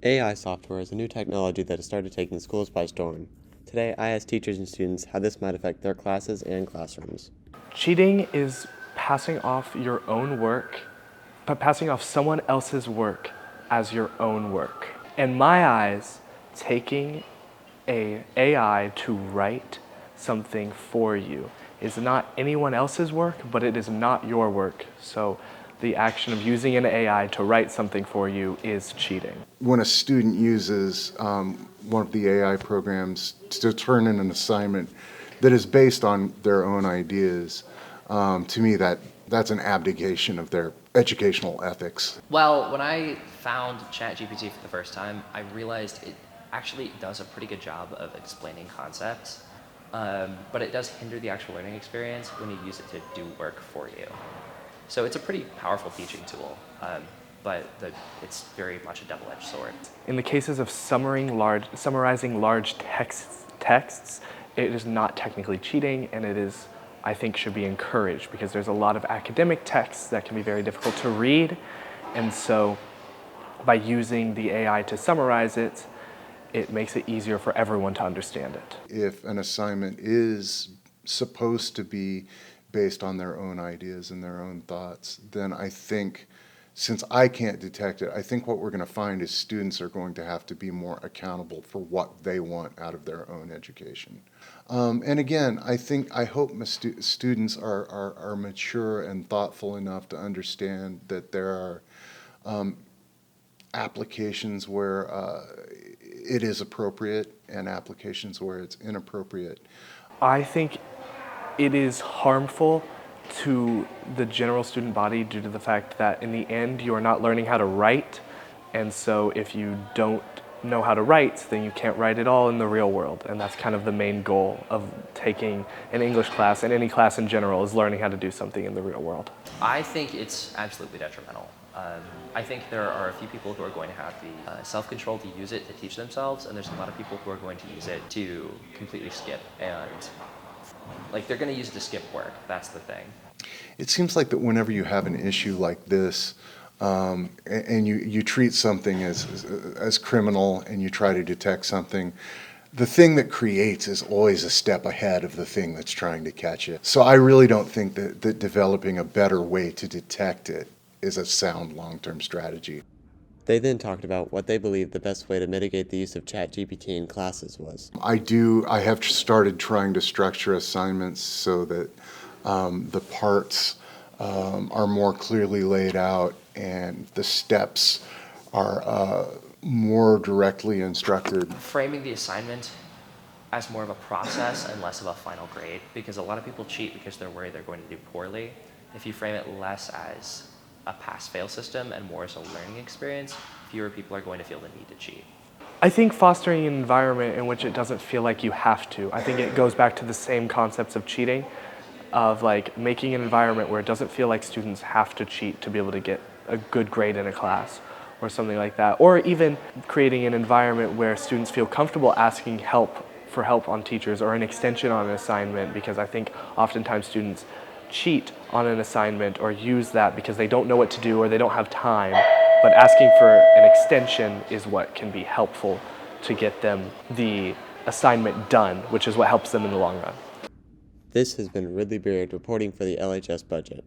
AI software is a new technology that has started taking schools by storm. Today, I asked teachers and students how this might affect their classes and classrooms. Cheating is passing off your own work, but passing off someone else's work as your own work. In my eyes, taking a AI to write something for you is not anyone else's work, but it is not your work. So the action of using an AI to write something for you is cheating. When a student uses one of the AI programs to turn in an assignment that is based on their own ideas, to me that's an abdication of their educational ethics. Well, when I found ChatGPT for the first time, I realized it actually does a pretty good job of explaining concepts, but it does hinder the actual learning experience when you use it to do work for you. So it's a pretty powerful teaching tool, but it's very much a double-edged sword. In the cases of summarizing large texts, it is not technically cheating, and it is, I think, should be encouraged because there's a lot of academic texts that can be very difficult to read, and so by using the AI to summarize it, it makes it easier for everyone to understand it. If an assignment is supposed to be based on their own ideas and their own thoughts, then I think, since I can't detect it, I think what we're going to find is students are going to have to be more accountable for what they want out of their own education. And again, I hope students are mature and thoughtful enough to understand that there are applications where it is appropriate and applications where it's inappropriate. I think it is harmful to the general student body due to the fact that in the end you are not learning how to write, and so if you don't know how to write, then you can't write at all in the real world, and that's kind of the main goal of taking an English class and any class in general is learning how to do something in the real world. I think it's absolutely detrimental. I think there are a few people who are going to have the self-control to use it to teach themselves, and there's a lot of people who are going to use it to completely skip, and they're going to use it to skip work. That's the thing. It seems like that whenever you have an issue like this, and you treat something as criminal and you try to detect something, the thing that creates is always a step ahead of the thing that's trying to catch it. So I really don't think that developing a better way to detect it is a sound long-term strategy. They then talked about what they believe the best way to mitigate the use of ChatGPT in classes was. I have started trying to structure assignments so that the parts are more clearly laid out and the steps are more directly instructed. Framing the assignment as more of a process and less of a final grade, because a lot of people cheat because they're worried they're going to do poorly. If you frame it less as a pass-fail system and more as a learning experience, fewer people are going to feel the need to cheat. I think fostering an environment in which it doesn't feel like you have to. I think it goes back to the same concepts of cheating, of making an environment where it doesn't feel like students have to cheat to be able to get a good grade in a class or something like that. Or even creating an environment where students feel comfortable asking for help on teachers or an extension on an assignment, because I think oftentimes students cheat on an assignment or use that because they don't know what to do or they don't have time. But asking for an extension is what can be helpful to get them the assignment done, which is what helps them in the long run. This has been Ridley Beard reporting for the LHS budget.